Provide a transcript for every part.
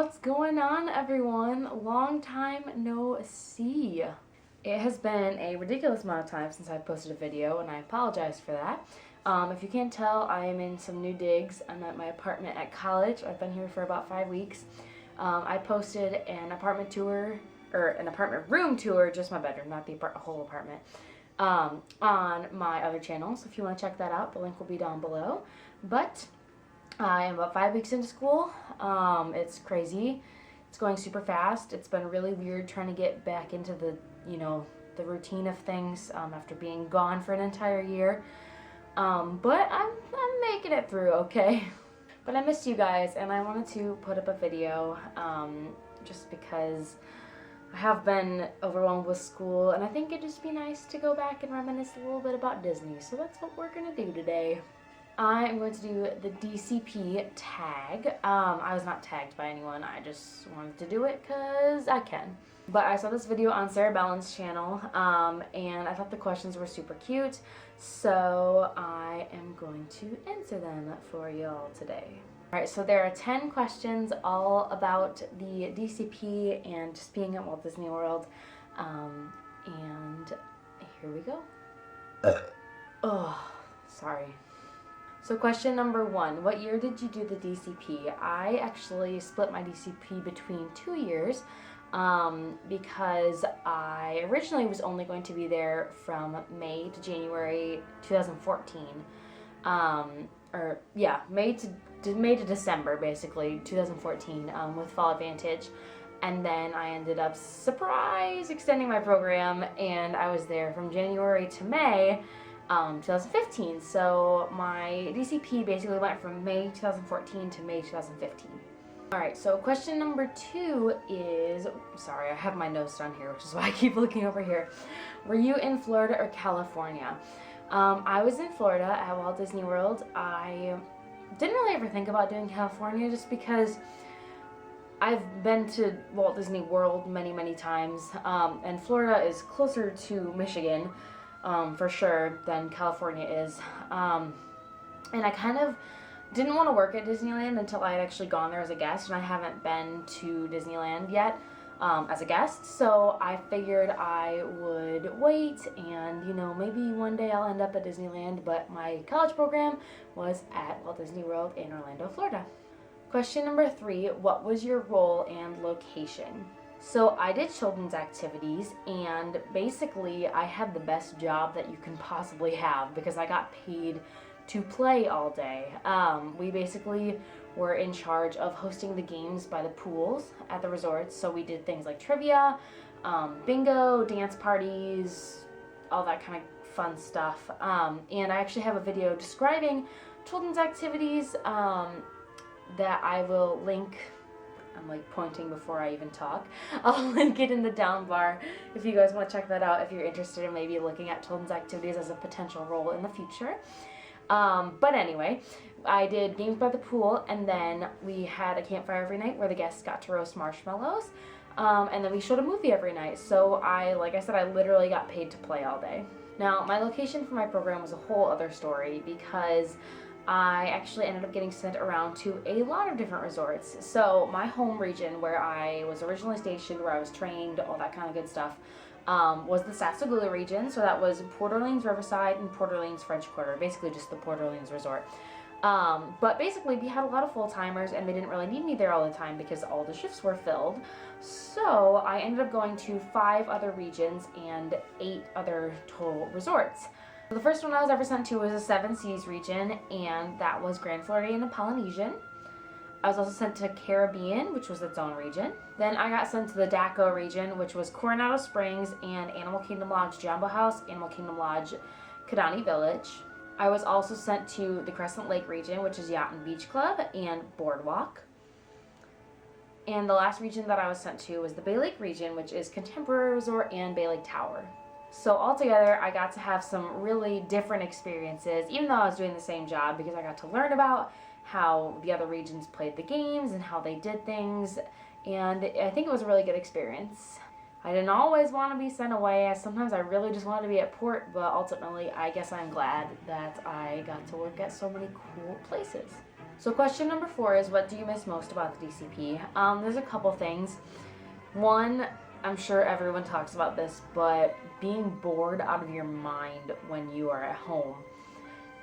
What's going on, everyone? Long time no see. It has been a ridiculous amount of time since I posted a video, and I apologize for that. If you can't tell, I am in some new digs. I'm at my apartment at college. I've been here for about 5 weeks. I posted an apartment tour, or an apartment room tour, just my bedroom, not the whole apartment, on my other channel. So if you want to check that out, the link will be down below. But I am about 5 weeks into school. It's crazy. It's going super fast. It's been really weird trying to get back into the, the routine of things after being gone for an entire year. But I'm making it through, okay? But I missed you guys, and I wanted to put up a video just because I have been overwhelmed with school, and I think it'd just be nice to go back and reminisce a little bit about Disney. So that's what we're gonna do today. I am going to do the DCP tag. I was not tagged by anyone. I just wanted to do it because I can. But I saw this video on Sarah Bellin's channel, and I thought the questions were super cute. So I am going to answer them for y'all today. Alright, so there are 10 questions all about the DCP and just being at Walt Disney World. And here we go. Oh, sorry. So question number 1, what year did you do the DCP? I actually split my DCP between 2 years because I originally was only going to be there from May to January 2014. May to December, basically, 2014 with Fall Advantage. And then I ended up, surprise, extending my program, and I was there from January to May 2015. So my DCP basically went from May 2014 to May 2015. Alright, so question number 2 is, sorry, I have my notes down here, which is why I keep looking over here. Were you in Florida or California? I was in Florida at Walt Disney World. I didn't really ever think about doing California just because I've been to Walt Disney World many times, and Florida is closer to Michigan for sure than California is. And I kind of didn't want to work at Disneyland until I had actually gone there as a guest, and I haven't been to Disneyland yet as a guest, so I figured I would wait and, maybe one day I'll end up at Disneyland, but my college program was at Walt Disney World in Orlando, Florida. Question number 3, what was your role and location? So I did children's activities, and basically I had the best job that you can possibly have because I got paid to play all day. We basically were in charge of hosting the games by the pools at the resorts, so we did things like trivia, bingo, dance parties, all that kind of fun stuff. And I actually have a video describing children's activities that I will link. I'm like pointing before I even talk. I'll link it in the down bar if you guys want to check that out if you're interested in maybe looking at children's activities as a potential role in the future. But anyway, I did games by the pool, and then we had a campfire every night where the guests got to roast marshmallows, and then we showed a movie every night. So like I said, I literally got paid to play all day. Now, my location for my program was a whole other story because I actually ended up getting sent around to a lot of different resorts. So my home region, where I was originally stationed, where I was trained, all that kind of good stuff, was the Sassagoula region. So that was Port Orleans Riverside and Port Orleans French Quarter, basically just the Port Orleans resort. But basically we had a lot of full-timers, and they didn't really need me there all the time because all the shifts were filled. So I ended up going to 5 other regions and 8 other total resorts. The first one I was ever sent to was the Seven Seas region, and that was Grand Floridian and Polynesian. I was also sent to Caribbean, which was its own region. Then I got sent to the DACO region, which was Coronado Springs and Animal Kingdom Lodge Jambo House, Animal Kingdom Lodge Kidani Village. I was also sent to the Crescent Lake region, which is Yacht and Beach Club and Boardwalk. And the last region that I was sent to was the Bay Lake region, which is Contemporary Resort and Bay Lake Tower. So altogether, I got to have some really different experiences, even though I was doing the same job, because I got to learn about how the other regions played the games and how they did things, and I think it was a really good experience. I didn't always want to be sent away. Sometimes I really just wanted to be at port, but ultimately I guess I'm glad that I got to work at so many cool places. So question number 4 is, what do you miss most about the DCP? There's a couple things. One, I'm sure everyone talks about this, but being bored out of your mind when you are at home.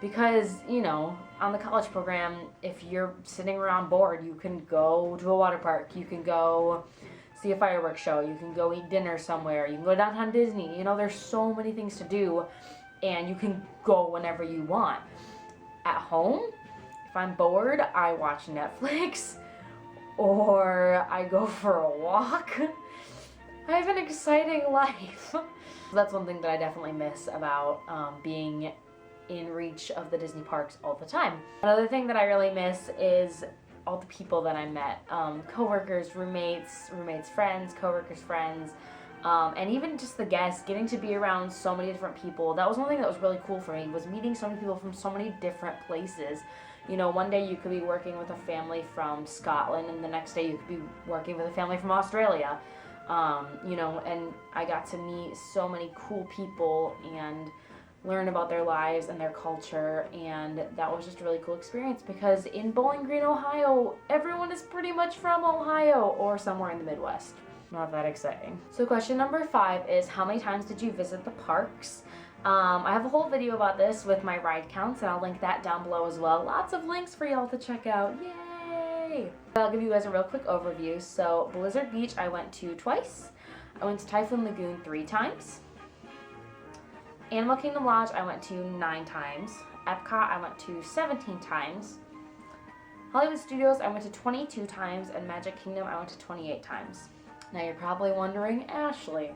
Because, you know, on the college program, if you're sitting around bored, you can go to a water park, you can go see a fireworks show, you can go eat dinner somewhere, you can go downtown Disney. You know, there's so many things to do, and you can go whenever you want. At home, if I'm bored, I watch Netflix, or I go for a walk. I have an exciting life. That's one thing that I definitely miss about being in reach of the Disney parks all the time. Another thing that I really miss is all the people that I met. Coworkers, roommates, friends, coworkers, friends, and even just the guests, getting to be around so many different people. That was one thing that was really cool for me, was meeting so many people from so many different places. You know, one day you could be working with a family from Scotland, and the next day you could be working with a family from Australia. You know, and I got to meet so many cool people and learn about their lives and their culture, and that was just a really cool experience, because in Bowling Green, Ohio, everyone is pretty much from Ohio or somewhere in the Midwest. Not that exciting. So question number 5 is, how many times did you visit the parks? I have a whole video about this with my ride counts, and I'll link that down below as well. Lots of links for y'all to check out. Yay! I'll give you guys a real quick overview. So Blizzard Beach I went to twice. I went to Typhoon Lagoon 3 times. Animal Kingdom Lodge I went to 9 times. Epcot I went to 17 times. Hollywood Studios I went to 22 times, and Magic Kingdom I went to 28 times. Now you're probably wondering, Ashleigh,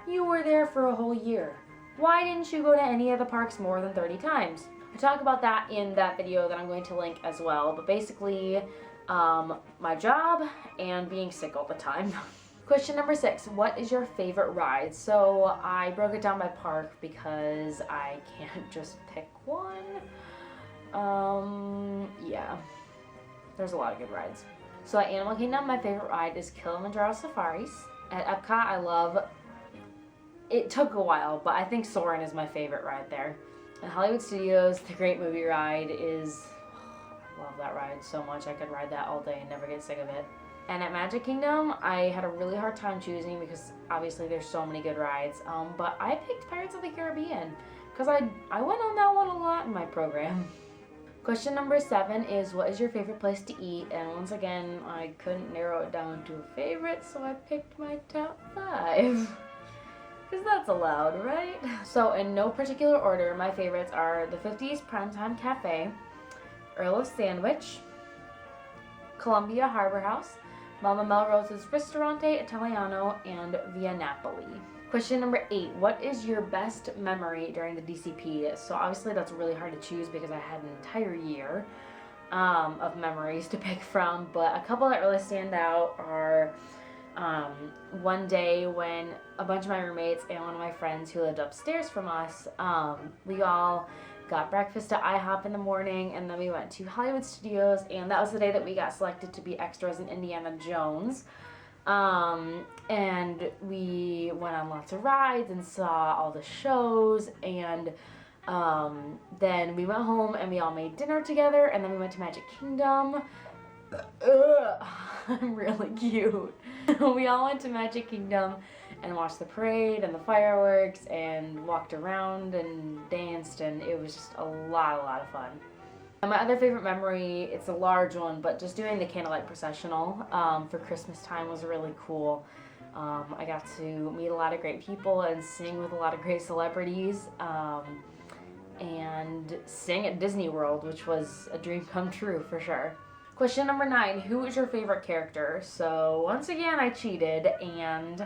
you were there for a whole year. Why didn't you go to any of the parks more than 30 times? I talk about that in that video that I'm going to link as well, but basically my job and being sick all the time. Question number 6, what is your favorite ride? So I broke it down by park because I can't just pick one. Yeah, there's a lot of good rides. So at Animal Kingdom, my favorite ride is Kilimanjaro Safaris. At Epcot, I love, it took a while, but I think Soarin' is my favorite ride there. At Hollywood Studios, the Great Movie Ride is, I love that ride so much. I could ride that all day and never get sick of it. And at Magic Kingdom, I had a really hard time choosing because obviously there's so many good rides. But I picked Pirates of the Caribbean because I went on that one a lot in my program. Question number 7 is, what is your favorite place to eat? And once again, I couldn't narrow it down to a favorite, so I picked my top 5. Because that's allowed, right? So in no particular order, my favorites are the 50s Primetime Cafe, Earl of Sandwich, Columbia Harbor House, Mama Melrose's Ristorante Italiano, and Via Napoli. Question number 8, what is your best memory during the DCP? So obviously that's really hard to choose because I had an entire year of memories to pick from, but a couple that really stand out are one day when a bunch of my roommates and one of my friends who lived upstairs from us, we all got breakfast at IHOP in the morning, and then we went to Hollywood Studios, and that was the day that we got selected to be extras in Indiana Jones. And we went on lots of rides and saw all the shows, and then we went home and we all made dinner together, and then we went to Magic Kingdom. I'm really cute. We all went to Magic Kingdom and watched the parade and the fireworks and walked around and danced, and it was just a lot of fun. And my other favorite memory, it's a large one, but just doing the candlelight processional for Christmas time was really cool. I got to meet a lot of great people and sing with a lot of great celebrities, and sing at Disney World, which was a dream come true for sure. Question number 9, who is your favorite character? So once again, I cheated and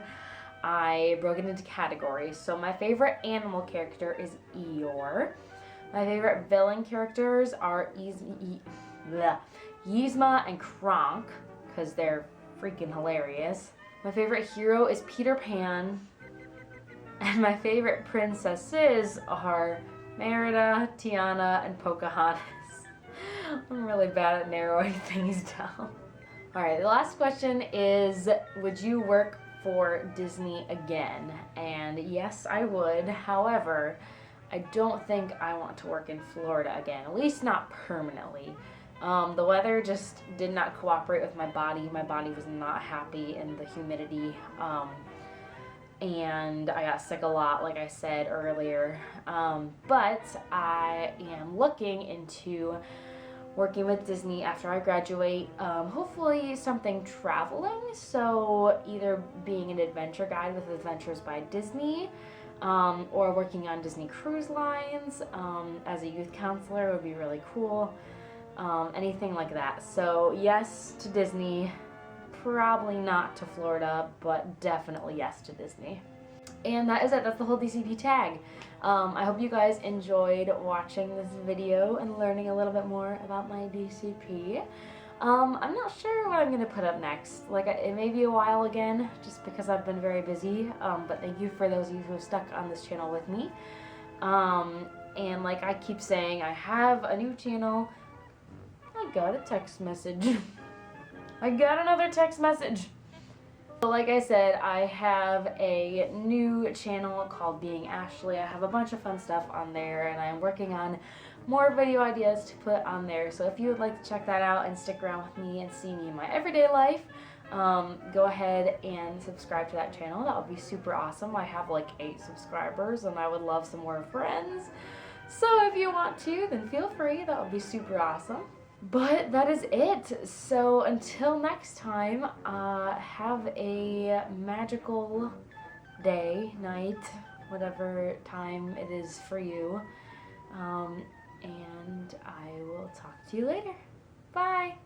I broke it into categories. So my favorite animal character is Eeyore. My favorite villain characters are Yzma and Kronk, because they're freaking hilarious. My favorite hero is Peter Pan. And my favorite princesses are Merida, Tiana, and Pocahontas. I'm really bad at narrowing things down. Alright, the last question is, would you work for Disney again? And yes, I would. However, I don't think I want to work in Florida again, at least not permanently, The weather just did not cooperate with my body. My body was not happy in the humidity. And I got sick a lot, like I said earlier. But I am looking into working with Disney after I graduate. Hopefully something traveling, so either being an adventure guide with Adventures by Disney, or working on Disney Cruise Lines as a youth counselor would be really cool. Anything like that. So yes to Disney. Probably not to Florida, but definitely yes to Disney. And that is it. That's the whole DCP tag. I hope you guys enjoyed watching this video and learning a little bit more about my DCP. I'm not sure what I'm going to put up next. Like, it may be a while again, just because I've been very busy. But thank you for those of you who have stuck on this channel with me. And like I keep saying, I have a new channel. I got a text message. I got another text message. So like I said, I have a new channel called Being Ashleigh. I have a bunch of fun stuff on there, and I'm working on more video ideas to put on there. So if you would like to check that out and stick around with me and see me in my everyday life, go ahead and subscribe to that channel. That would be super awesome. I have like 8 subscribers, and I would love some more friends. So if you want to, then feel free. That would be super awesome. But that is it. So until next time, have a magical day, night, whatever time it is for you. And I will talk to you later. Bye.